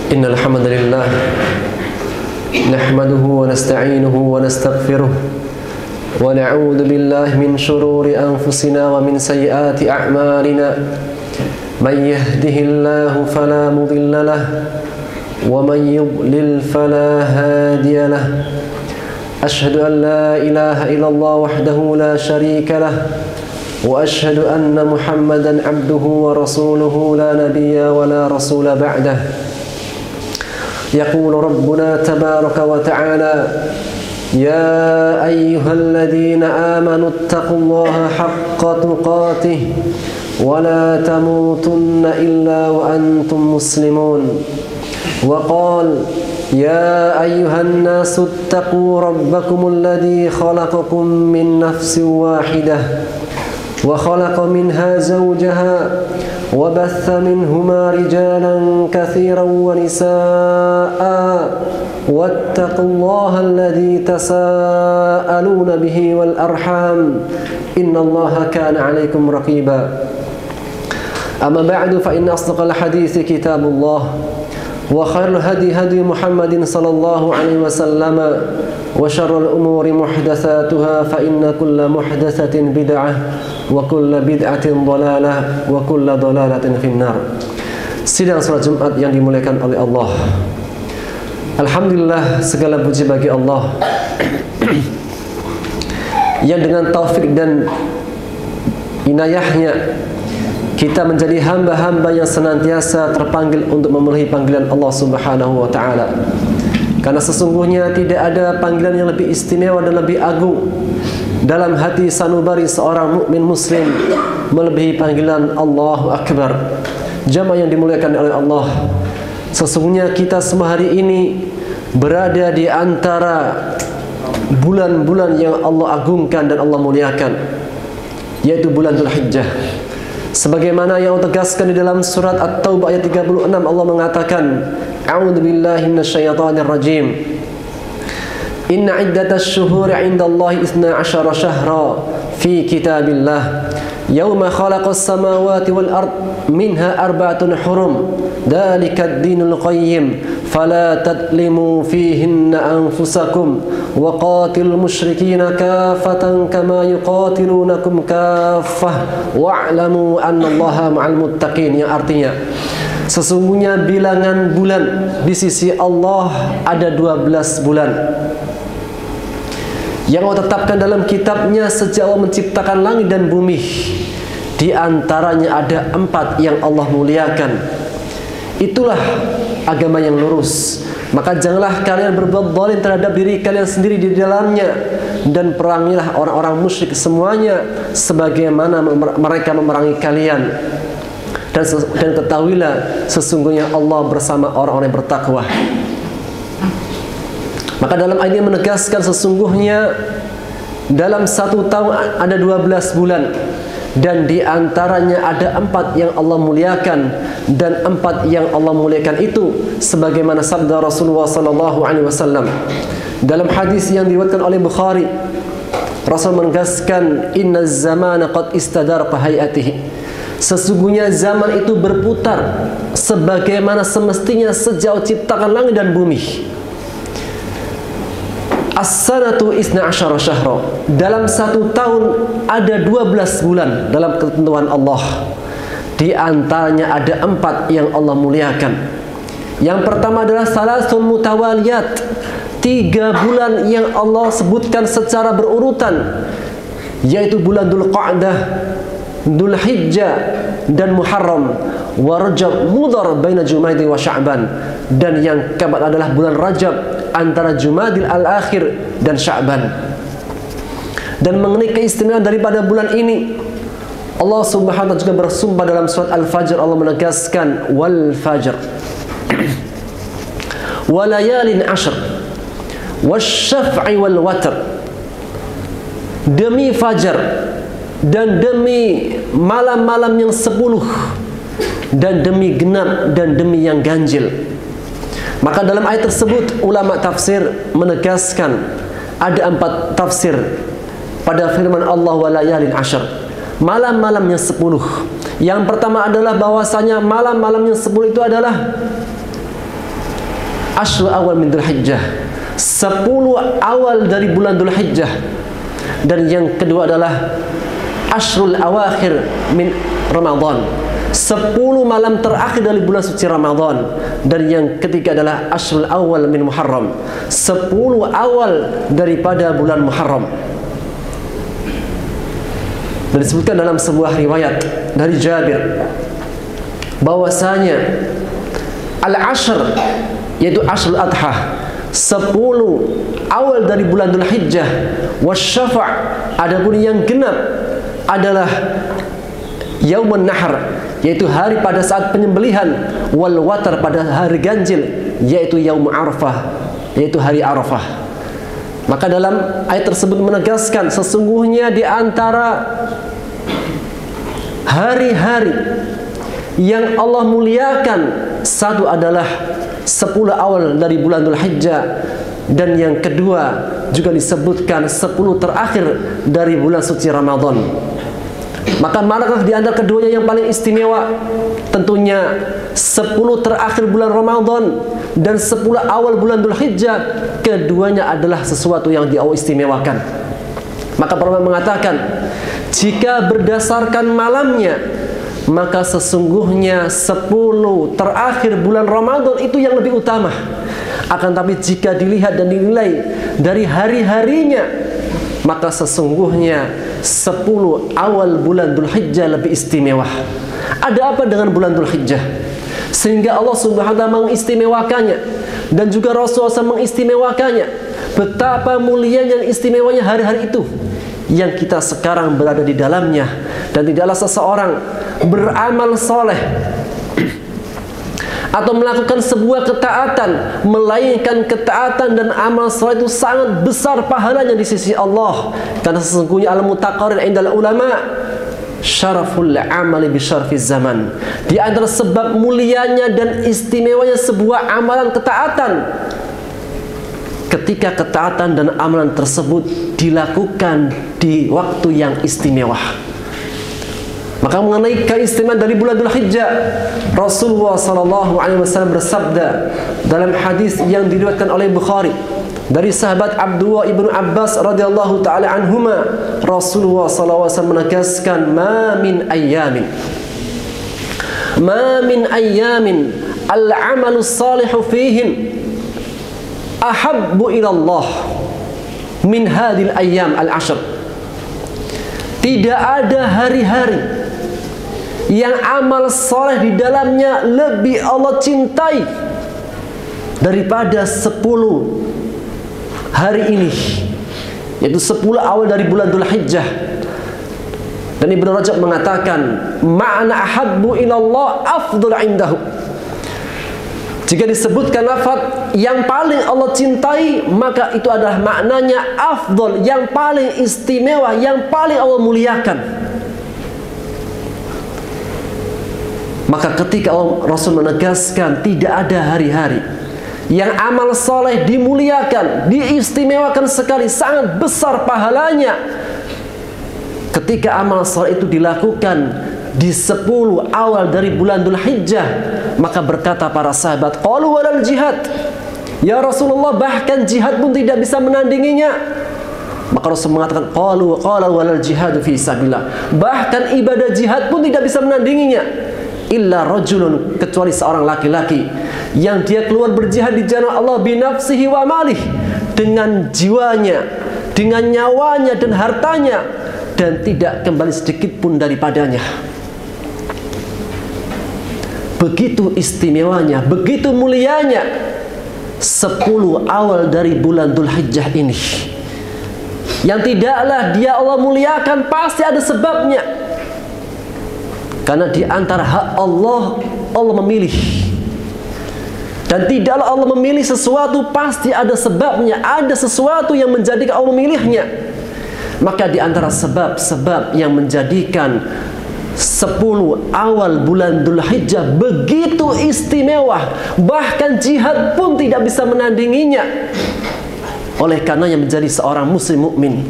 إن الحمد لله نحمده ونستعينه ونستغفره ونعوذ بالله من شرور أنفسنا ومن سيئات أعمالنا من يهده الله فلا مضل له ومن يضلل فلا هادي له أشهد أن لا إله إلا الله وحده لا شريك له وأشهد أن محمدا عبده ورسوله لا نبي ولا رسول بعده يقول ربنا تبارك وتعالى يا أيها الذين آمنوا اتقوا الله حق تقاته ولا تموتن إلا وأنتم مسلمون وقال يا أيها الناس اتقوا ربكم الذي خلقكم من نفس واحدة وخلق منها زوجها وبث منهما رجالا كثيرا ونساء واتقوا الله الذي تساءلون به والأرحام إن الله كان عليكم رقيبا أما بعد فإن أصدق الحديث كتاب الله وخير الهدي هدي محمد صلى الله عليه وسلم وشر الأمور محدثاتها فإن كل محدثة بدعة وكل بدعة ضلالة وكل ضلالة في النار. Sidang salat Jumat yang dimuliakan oleh Allah. Alhamdulillah, segala puji bagi Allah yang dengan taufik dan inayahnya kita menjadi hamba-hamba yang senantiasa terpanggil untuk memenuhi panggilan Allah Subhanahu wa taala. Karena sesungguhnya tidak ada panggilan yang lebih istimewa dan lebih agung dalam hati sanubari seorang mukmin muslim melebihi panggilan Allahu Akbar. Jamaah yang dimuliakan oleh Allah, sesungguhnya kita semua hari ini berada di antara bulan-bulan yang Allah agungkan dan Allah muliakan, yaitu bulan Dzulhijjah. Sebagaimana yang Allah tegaskan di dalam surat At-Taubah ayat 36, Allah mengatakan, A'udzu billahi minasyaitonir rajim. Inna iddatash syuhuri 'indallahi 12 syahra fi kitabillah yauma khalaqas samawati wal ard minha arba'atun hurum dzalikad dinul qayyim fala tadlimu fihinna anfusakum wa qatilul musyrikina kaffatan kama yuqatilunakum kaffah wa'lamu annallaha ma'al muttaqin, yang artinya sesungguhnya bilangan bulan di sisi Allah ada 12 bulan yang Allah tetapkan dalam kitabnya sejak Allah menciptakan langit dan bumi. Di antaranya ada 4 yang Allah muliakan. Itulah agama yang lurus. Maka janganlah kalian berbuat zalim terhadap diri kalian sendiri di dalamnya, dan perangilah orang-orang musyrik semuanya sebagaimana mereka memerangi kalian. Dan ketahuilah sesungguhnya Allah bersama orang-orang yang bertakwa. Maka dalam ayat ini menegaskan sesungguhnya dalam 1 tahun ada 12 bulan, dan di antaranya ada 4 yang Allah muliakan, dan 4 yang Allah muliakan itu sebagaimana sabda Rasulullah sallallahu alaihi wasallam dalam hadis yang diriwayatkan oleh Bukhari. Rasul menegaskan, inna zamana qad istadaraqa hayatihi, sesungguhnya zaman itu berputar sebagaimana semestinya sejak ciptakan langit dan bumi. As-sanatu 12 syahra, dalam 1 tahun ada 12 bulan dalam ketentuan Allah. Di antaranya ada 4 yang Allah muliakan. Yang pertama adalah salasun mutawaliyat, 3 bulan yang Allah sebutkan secara berurutan, yaitu bulan Dzulqa'dah, Dzulhijjah dan Muharram, wa Rajab mudhar baina Jumaidi wa Sya'ban, dan yang keempat adalah bulan Rajab antara Jumadil al-akhir dan Sya'ban. Dan mengenai keistimewaan daripada bulan ini, Allah Subhanahu wa ta'ala juga bersumpah dalam surat Al-Fajr. Allah menegaskan, wal fajr wa layalin ashr wasyaf'i wal watr, demi fajar dan demi malam-malam yang 10, dan demi genap dan demi yang ganjil. Maka dalam ayat tersebut ulama tafsir menegaskan ada 4 tafsir pada firman Allah wa layalin ashr, malam-malam yang 10. Yang pertama adalah bahwasanya malam-malam yang 10 itu adalah Ashrul awal min Dzulhijjah, 10 awal dari bulan Dzulhijjah. Dan yang kedua adalah Ashrul awakhir min Ramadan, 10 malam terakhir dari bulan suci Ramadan. Dan yang ketiga adalah Ashrul awal min Muharram, 10 awal daripada bulan Muharram. Dan disebutkan dalam sebuah riwayat dari Jabir bahwasanya al-ashr, yaitu Ashrul Adha, 10 awal dari bulan Dzulhijjah, wasyafa', adapun yang genap adalah Yaumun Nahr, yaitu hari pada saat penyembelihan, wal watar, pada hari ganjil, yaitu Yaum Arafah, yaitu hari Arafah. Maka dalam ayat tersebut menegaskan sesungguhnya di antara hari-hari yang Allah muliakan, satu adalah 10 awal dari bulan Dzulhijjah, dan yang kedua juga disebutkan 10 terakhir dari bulan suci Ramadan. Maka manakah di antara keduanya yang paling istimewa? Tentunya 10 terakhir bulan Ramadan dan 10 awal bulan Dzulhijjah. Keduanya adalah sesuatu yang diistimewakan. Maka para ulama mengatakan, jika berdasarkan malamnya, maka sesungguhnya 10 terakhir bulan Ramadan itu yang lebih utama. Akan tapi jika dilihat dan dinilai dari hari-harinya, maka sesungguhnya 10 awal bulan Dzulhijjah lebih istimewa. Ada apa dengan bulan Dzulhijjah sehingga Allah Subhanahu wa taala mengistimewakannya, dan juga Rasulullah SAW mengistimewakannya? Betapa mulianya dan istimewanya hari-hari itu yang kita sekarang berada di dalamnya. Dan tidaklah seseorang beramal soleh atau melakukan sebuah ketaatan, melainkan ketaatan dan amal soleh itu sangat besar pahalanya di sisi Allah. Karena sesungguhnya al-mutaqarrir indal ulama syaraful amali bi syarfiz zaman. Di antara sebab mulianya dan istimewanya sebuah amalan ketaatan, ketika ketaatan dan amalan tersebut dilakukan di waktu yang istimewa. Maka mengenai keistimewaan dari bulan Dzulhijjah, Rasulullah SAW bersabda dalam hadis yang diriwayatkan oleh Bukhari dari sahabat Abdullah ibnu Abbas radhiyallahu taala anhuma, Rasulullah SAW menegaskan, ma min ayyamin al-amalu salihu fihim ahabbu ila Allah min hadhil ayyam al-ashr. Tidak ada hari-hari yang amal soleh di dalamnya lebih Allah cintai daripada 10 hari ini, yaitu 10 awal dari bulan Dzulhijjah. Dan Ibnu Rajab mengatakan, ma'na ahabbu ilallah afdhal indahu. Jika disebutkan lafaz yang paling Allah cintai, maka itu adalah maknanya afdhal, yang paling istimewa, yang paling Allah muliakan. Maka ketika Rasul menegaskan tidak ada hari-hari yang amal soleh dimuliakan, diistimewakan sekali, sangat besar pahalanya, ketika amal soleh itu dilakukan di 10 awal dari bulan Dzulhijjah, maka berkata para sahabat, qalu walal jihad, ya Rasulullah, bahkan jihad pun tidak bisa menandinginya. Maka Rasul mengatakan, qala walal jihad fi sabilillah, bahkan ibadah jihad pun tidak bisa menandinginya. Illa rajulun, kecuali seorang laki-laki yang dia keluar berjihad di jalan Allah binafsihi wa malih, dengan jiwanya, dengan nyawanya dan hartanya, dan tidak kembali sedikit pun daripadanya. Begitu istimewanya, begitu mulianya 10 awal dari bulan Dzulhijjah ini, yang tidaklah dia Allah muliakan, pasti ada sebabnya. Karena di antara hak Allah, Allah memilih. Dan tidaklah Allah memilih sesuatu, pasti ada sebabnya. Ada sesuatu yang menjadikan Allah memilihnya. Maka di antara sebab-sebab yang menjadikan 10 awal bulan Dzulhijjah begitu istimewa, bahkan jihad pun tidak bisa menandinginya. Oleh karenanya menjadi seorang muslim mukmin,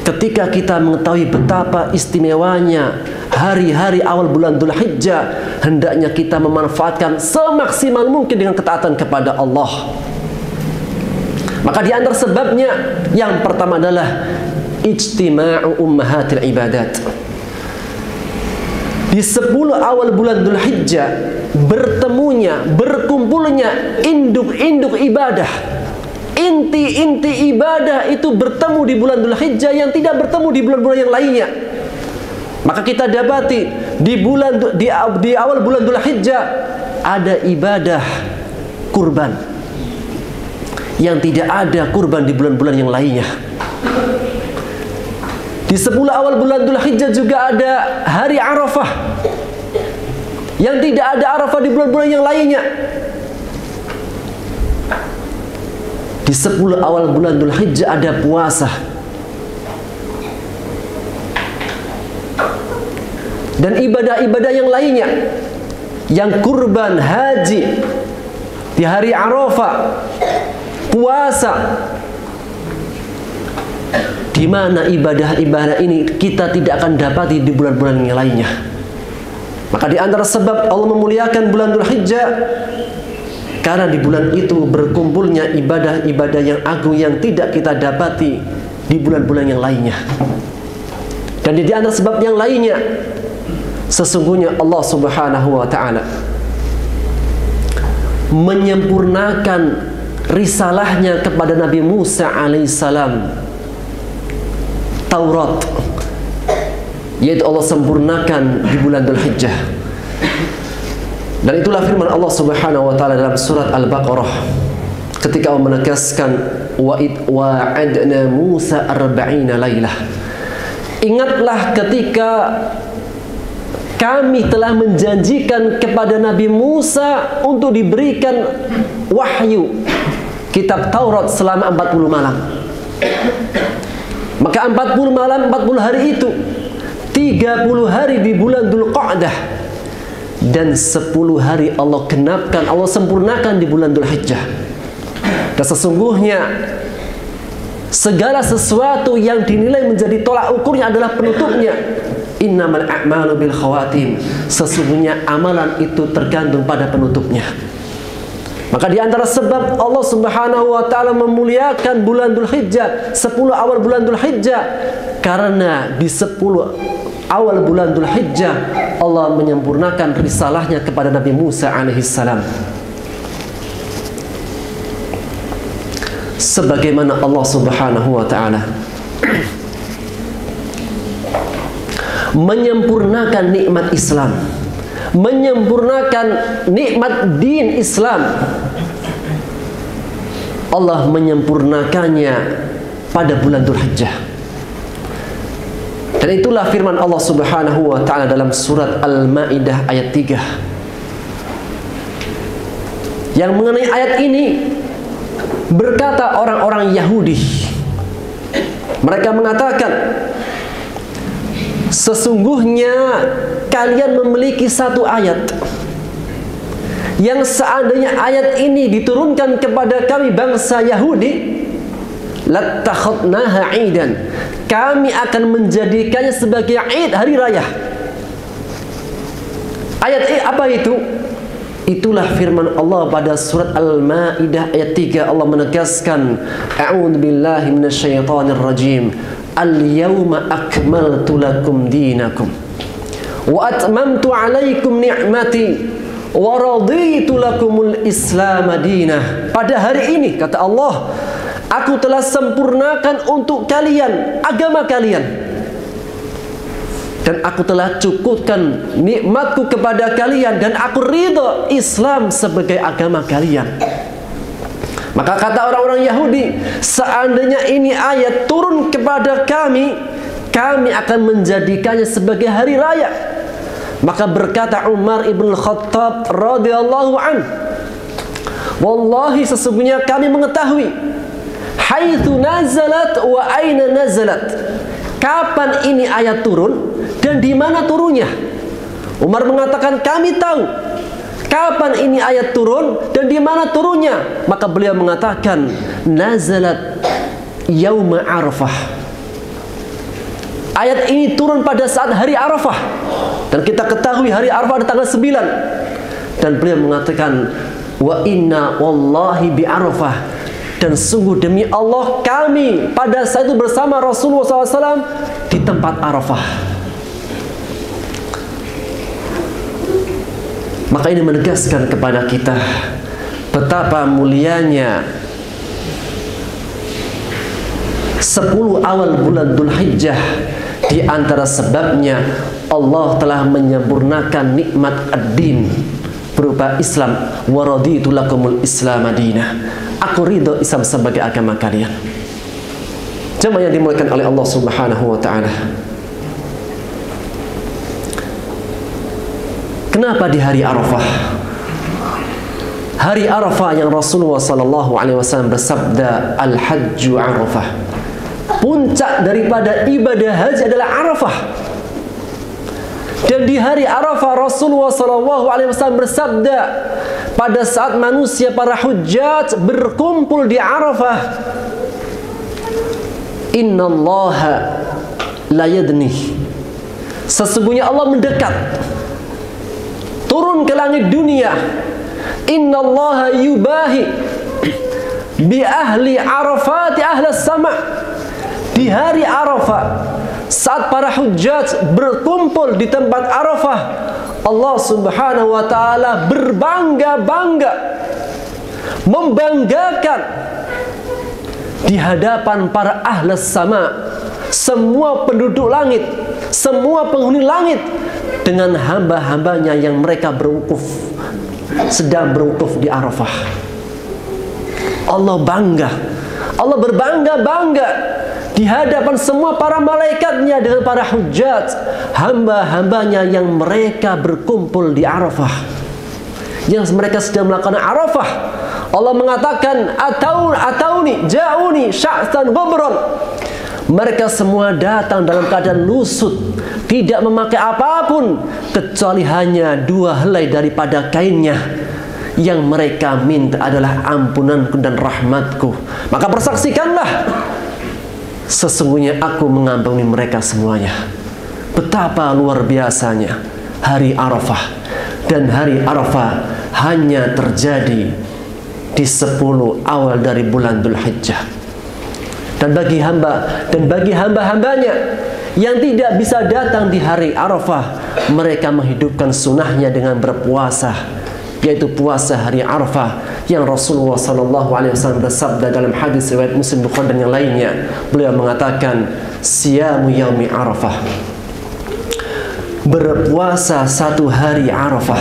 ketika kita mengetahui betapa istimewanya hari-hari awal bulan Dzulhijjah, hendaknya kita memanfaatkan semaksimal mungkin dengan ketaatan kepada Allah. Maka di antara sebabnya yang pertama adalah ijtima'u ummahatil ibadat. Di 10 awal bulan Dzulhijjah bertemunya, berkumpulnya induk-induk ibadah, inti-inti ibadah itu bertemu di bulan Dzulhijjah yang tidak bertemu di bulan-bulan yang lainnya. Maka kita dapati di awal bulan Dzulhijjah ada ibadah kurban yang tidak ada kurban di bulan-bulan yang lainnya. Di 10 awal bulan Dzulhijjah juga ada hari Arafah yang tidak ada Arafah di bulan-bulan yang lainnya. Di 10 awal bulan Dzulhijjah ada puasa. Dan ibadah-ibadah yang lainnya, yang kurban, haji, di hari Arafah, puasa. Di mana ibadah-ibadah ini kita tidak akan dapati di bulan-bulan yang lainnya. Maka di antara sebab Allah memuliakan bulan Dzulhijjah, karena di bulan itu berkumpulnya ibadah-ibadah yang agung yang tidak kita dapati di bulan-bulan yang lainnya. Dan di antara sebab yang lainnya, sesungguhnya Allah Subhanahu wa Ta'ala menyempurnakan risalahnya kepada Nabi Musa alaihissalam, Taurat, yaitu Allah sempurnakan di bulan Dzulhijjah. Dan itulah firman Allah Subhanahu wa Ta'ala dalam surat Al-Baqarah ketika Allah menegaskan wa id wa'adna Musa 40 lailah. Ingatlah ketika kami telah menjanjikan kepada Nabi Musa untuk diberikan wahyu kitab Taurat selama 40 malam. Maka 40 malam, 40 hari itu 30 hari di bulan Dzulqa'dah dan 10 hari Allah genapkan, Allah sempurnakan di bulan Dzulhijjah. Dan sesungguhnya segala sesuatu yang dinilai menjadi tolak ukurnya adalah penutupnya. Innamal a'malu bil khawatim. Sesungguhnya amalan itu tergantung pada penutupnya. Maka di antara sebab Allah Subhanahu wa Ta'ala memuliakan bulan Dzulhijjah, 10 awal bulan Dzulhijjah, karena di 10 awal bulan Dzulhijjah Allah menyempurnakan risalahnya kepada Nabi Musa alaihissalam. Sebagaimana Allah Subhanahu wa Ta'ala menyempurnakan nikmat Islam, menyempurnakan nikmat din Islam, Allah menyempurnakannya pada bulan Dzulhijjah. Dan itulah firman Allah Subhanahu wa Ta'ala dalam surat Al-Maidah ayat 3. Yang mengenai ayat ini berkata orang-orang Yahudi, mereka mengatakan, sesungguhnya kalian memiliki satu ayat yang seandainya ayat ini diturunkan kepada kami bangsa Yahudi, lattakhadnaha 'idan, kami akan menjadikannya sebagai Id, hari raya. Ayat apa itu? Itulah firman Allah pada surat Al-Maidah ayat 3. Allah menegaskan, a'udzu billahi minasyaitonir rajim. Al-yawma akmaltu lakum dinakum wa atmamtu 'alaikum ni'mati wa raditu lakumul Islam madinah. Pada hari ini, kata Allah, aku telah sempurnakan untuk kalian agama kalian, dan aku telah cukupkan nikmatku kepada kalian, dan aku ridha Islam sebagai agama kalian. Maka kata orang-orang Yahudi, seandainya ini ayat turun kepada kami, kami akan menjadikannya sebagai hari raya. Maka berkata Umar ibn Khattab radhiyallahu an, wallahi sesungguhnya kami mengetahui haitsu nazalat wa aina nazalat, kapan ini ayat turun dan di mana turunnya. Umar mengatakan, kami tahu kapan ini ayat turun dan di mana turunnya. Maka beliau mengatakan, nazalat yauma Arafah, Ayat ini turun pada saat hari Arafah. Dan kita ketahui hari Arafah ada tanggal 9. Dan beliau mengatakan, wa inna wallahi bi Arafah, dan sungguh demi Allah kami pada saat itu bersama Rasulullah SAW di tempat Arafah. Maka ini menegaskan kepada kita betapa mulianya 10 awal bulan Dzulhijjah. Di antara sebabnya Allah telah menyempurnakan nikmat ad-din berupa Islam. Wa raditu lakumul Islam madinah. Aku ridho Islam sebagai agama kalian. Jemaah yang dimuliakan oleh Allah Subhanahu wa taala. Kenapa di hari Arafah? Hari Arafah yang Rasulullah sallallahu alaihi wasallam bersabda, al-hajju Arafah. Puncak daripada ibadah haji adalah Arafah. Dan di hari Arafah Rasulullah sallallahu alaihi wasallam bersabda, pada saat manusia para hujjaj berkumpul di Arafah, innallaha la yadni, sesungguhnya Allah mendekat turun ke langit dunia. Innallaha yubahi bi ahli Arafat ahli sama. Di hari Arafah saat para hujjaj berkumpul di tempat Arafah, Allah Subhanahu wa taala berbangga-bangga, membanggakan di hadapan para ahli sama, semua penduduk langit, semua penghuni langit, dengan hamba-hambanya yang mereka berwukuf, sedang berwukuf di Arafah. Allah bangga, Allah berbangga-bangga di hadapan semua para malaikatnya dengan para hujjaj, hamba-hambanya yang mereka berkumpul di Arafah, yang mereka sedang melakukan Arafah. Allah mengatakan, atauni ja'uni sya'tan ghubran. Mereka semua datang dalam keadaan lusut, tidak memakai apapun kecuali hanya 2 helai daripada kainnya. Yang mereka minta adalah ampunanku dan rahmatku. Maka persaksikanlah, sesungguhnya aku mengampuni mereka semuanya. Betapa luar biasanya hari Arafah. Dan hari Arafah hanya terjadi di 10 awal dari bulan Dzulhijjah. Dan bagi hamba-hambanya yang tidak bisa datang di hari Arafah, mereka menghidupkan sunnahnya dengan berpuasa, yaitu puasa hari Arafah yang Rasulullah SAW bersabda dalam hadis riwayat Muslim, Bukhari dan yang lainnya. Beliau mengatakan, siyamu yaumi Arafah, berpuasa 1 hari Arafah,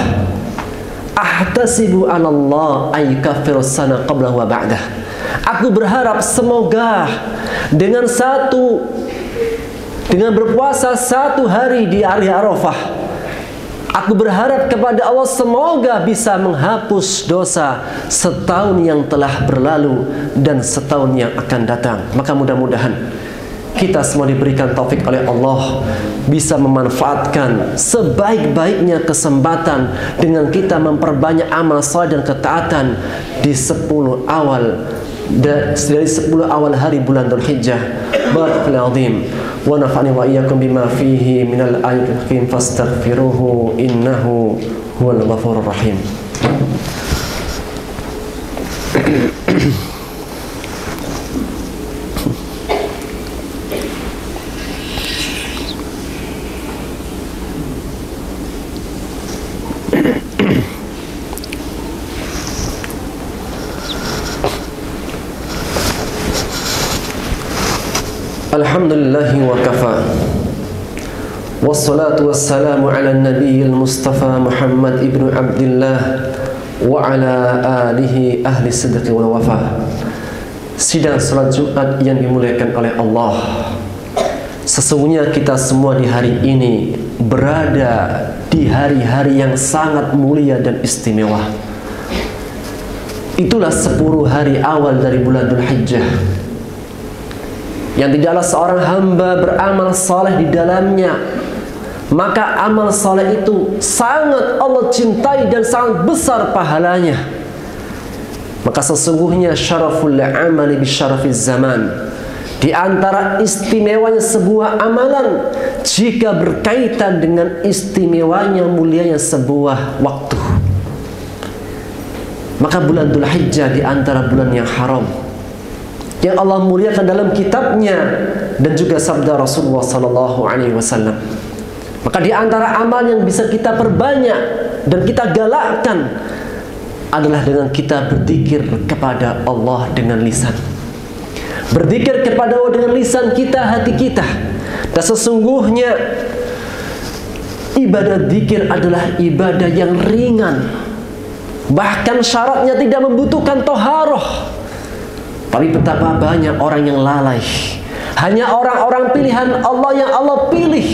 ahtasibu 'ala Allah ay yukaffiru sana qablahu wa ba'dah. Aku berharap semoga dengan berpuasa 1 hari di hari Arafah, aku berharap kepada Allah semoga bisa menghapus dosa setahun yang telah berlalu dan setahun yang akan datang. Maka mudah-mudahan kita semua diberikan taufik oleh Allah bisa memanfaatkan sebaik-baiknya kesempatan dengan kita memperbanyak amal saleh dan ketaatan di 10 awal dari 10 awal hari bulan Dzulhijjah. Barakallahu azim wa nafa'ani wa iyyakum bima fihi minal ayatil hakim fastaghfiruhu innahu huwal ghafurur rahim. Alhamdulillahi wa kafa, wassalatu wassalamu ala nabiyil mustafa Muhammad ibnu Abdillah wa ala alihi ahli sidqi wal wafa. Sidang salat Jumat yang dimuliakan oleh Allah, sesungguhnya kita semua di hari ini berada di hari-hari yang sangat mulia dan istimewa. Itulah 10 hari awal dari bulan Dzulhijjah yang tidaklah seorang hamba beramal saleh di dalamnya, maka amal saleh itu sangat Allah cintai dan sangat besar pahalanya. Maka sesungguhnya syaraful amali bi syarafiz zaman, Di antara istimewanya sebuah amalan jika berkaitan dengan istimewanya mulianya sebuah waktu. Maka bulan Dzulhijjah di antara bulan yang haram yang Allah muliakan dalam kitabnya dan juga sabda Rasulullah sallallahu alaihi wasallam. Maka di antara amal yang bisa kita perbanyak dan kita galakkan adalah dengan kita berzikir kepada Allah dengan lisan. Berzikir kepada Allah dengan lisan kita, hati kita. Dan sesungguhnya ibadah zikir adalah ibadah yang ringan. Bahkan syaratnya tidak membutuhkan toharoh. Tapi betapa banyak orang yang lalai. Hanya orang-orang pilihan Allah yang Allah pilih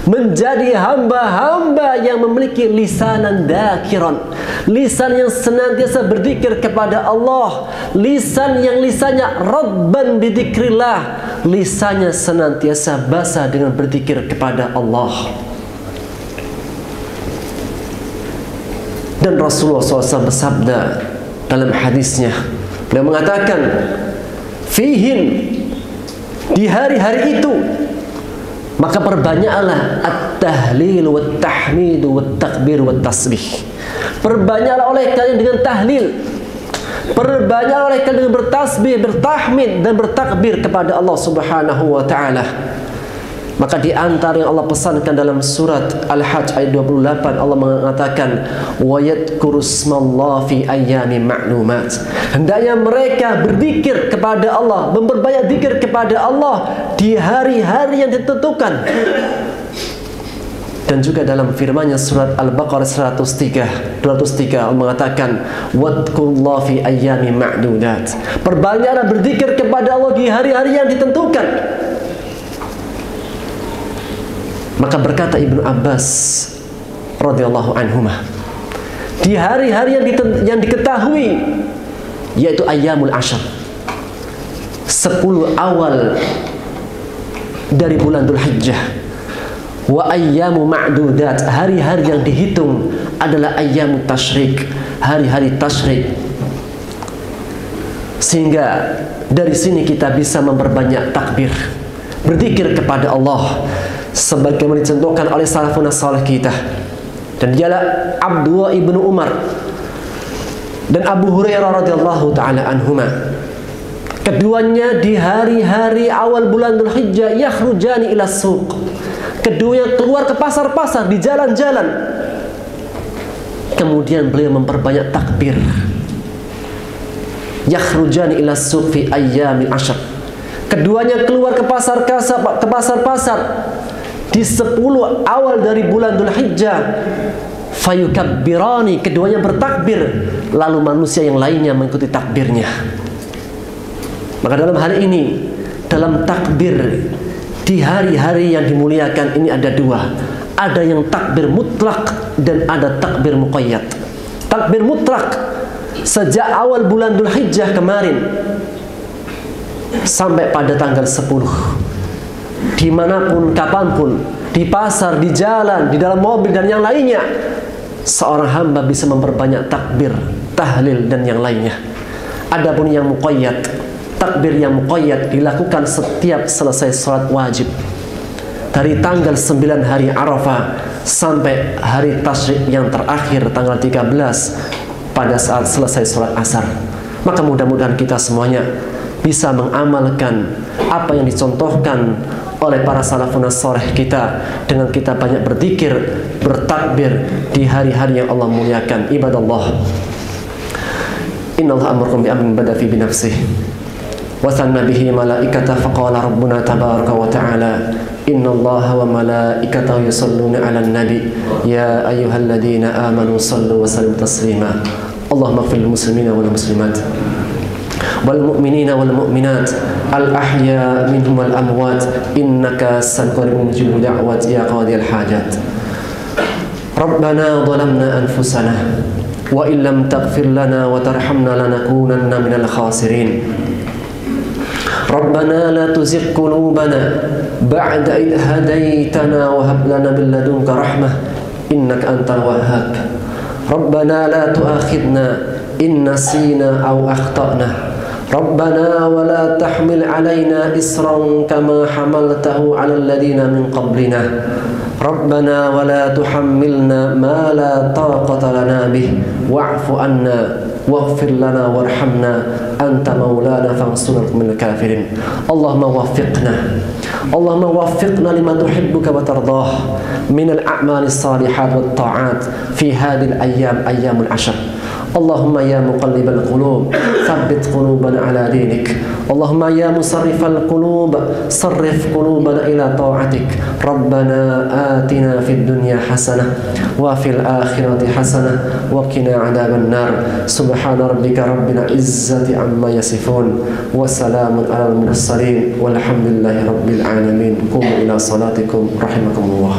menjadi hamba-hamba yang memiliki lisanan dakiran, lisan yang senantiasa berzikir kepada Allah, lisan yang lisannya radban bidzikrillah, lisannya senantiasa basah dengan berzikir kepada Allah. Dan Rasulullah SAW bersabda dalam hadisnya, beliau mengatakan, fihin, di hari-hari itu maka perbanyaklah at-tahlil wat-tahmid wat-takbir wat-tasbih. Perbanyaklah oleh kalian dengan tahlil, perbanyaklah oleh kalian dengan bertasbih, bertahmid dan bertakbir kepada Allah Subhanahu wa taala. Maka di antara yang Allah pesankan dalam surat Al-Hajj ayat 28, Allah mengatakan wa yadhkurusmallahi fi ayyamin ma'lumat. Hendaknya mereka berzikir kepada Allah, memperbanyak zikir kepada Allah di hari-hari yang ditentukan. Dan juga dalam firman-Nya surat Al-Baqarah 203 Allah mengatakan wadhkurullaha fi ayyamin ma'dudat. Perbanyaklah berzikir kepada Allah di hari-hari yang ditentukan. Maka berkata Ibnu Abbas radhiyallahu anhuma, di hari-hari yang diketahui, yaitu ayyamul ashar, 10 awal dari bulan Dzulhijjah, wa ayyamu ma'dudat, hari-hari yang dihitung adalah ayyamut tasyrik, hari-hari tasyrik. Sehingga dari sini kita bisa memperbanyak takbir, berzikir kepada Allah sebagaimana dicontohkan oleh salafun salih kita. Dan dialah Abdullah ibnu Umar dan Abu Hurairah radhiyallahu taala anhuma. Keduanya di hari-hari awal bulan Dzulhijjah yakhrujani ila suq. Keduanya keluar ke pasar-pasar, di jalan-jalan. Kemudian beliau memperbanyak takbir. Yakhrujani ila suq fi ayyamil ashr. Keduanya keluar ke pasar-pasar di 10 awal dari bulan Dzulhijjah, fayukabbirani, keduanya bertakbir, lalu manusia yang lainnya mengikuti takbirnya. Maka dalam hal ini, dalam takbir di hari-hari yang dimuliakan ini ada dua. Ada yang takbir mutlak dan ada takbir muqayyad. Takbir mutlak sejak awal bulan Dzulhijjah kemarin sampai pada tanggal 10, dimanapun, kapanpun, di pasar, di jalan, di dalam mobil dan yang lainnya, seorang hamba bisa memperbanyak takbir, tahlil dan yang lainnya. Adapun yang muqayyad, takbir yang muqayyad dilakukan setiap selesai sholat wajib, dari tanggal 9 hari Arafah sampai hari tasyrik yang terakhir tanggal 13 pada saat selesai sholat asar. Maka mudah-mudahan kita semuanya bisa mengamalkan apa yang dicontohkan oleh para salafun saleh kita, dengan kita banyak berzikir, bertakbir di hari-hari yang Allah muliakan. Ibadallah, innallaha amarakum bi amrin bada fi binafsihi wa sanna bihi malaikata faqala rabbuna tabaraka wa ta'ala innallaha wa malaikatahu yusalluna 'alan nabi ya ayyuhalladzina amanu sallu wa sallimu taslima. Allahumma ighfir lil muslimina wal muslimat wal mu'minina wal mu'minat al ahya minhum wal amwat innaka sami'un mujibud da'wat ya qadiyal hajat. Rabbana zalamna anfusana wa illam taghfir lana wa tarhamna lanakunanna minal khasirin. Rabbana la tuzigh qulubana ba'da idh hadaytana wa hab lana min ladunka rahmah innaka antal wahhab. Rabbana la tu'akhidna in nasina aw akhtana ربنا ولا تحمل علينا إصرا كما حملته على الذين من قبلنا ربنا ولا تحملنا ما لا طاقة لنا به واعف عنا واغفر لنا وارحمنا أنت مولانا فانصرنا من الكافرين. اللهم وفقنا لما تحبك وترضاه من الأعمال الصالحات والطاعات في هذه الأيام أيام العشر. اللهم يا مقلب القلوب ثبت قلوبنا على دينك. اللهم يا مصرف القلوب صرف قلوبنا إلى طاعتك. ربنا آتنا في الدنيا حسنة وفي الآخرة حسنة وقنا عذاب النار. سبحان ربك رب العزة عما يصفون وسلام على المرسلين والحمد لله رب العالمين. قوموا إلى صلاتكم رحمكم الله.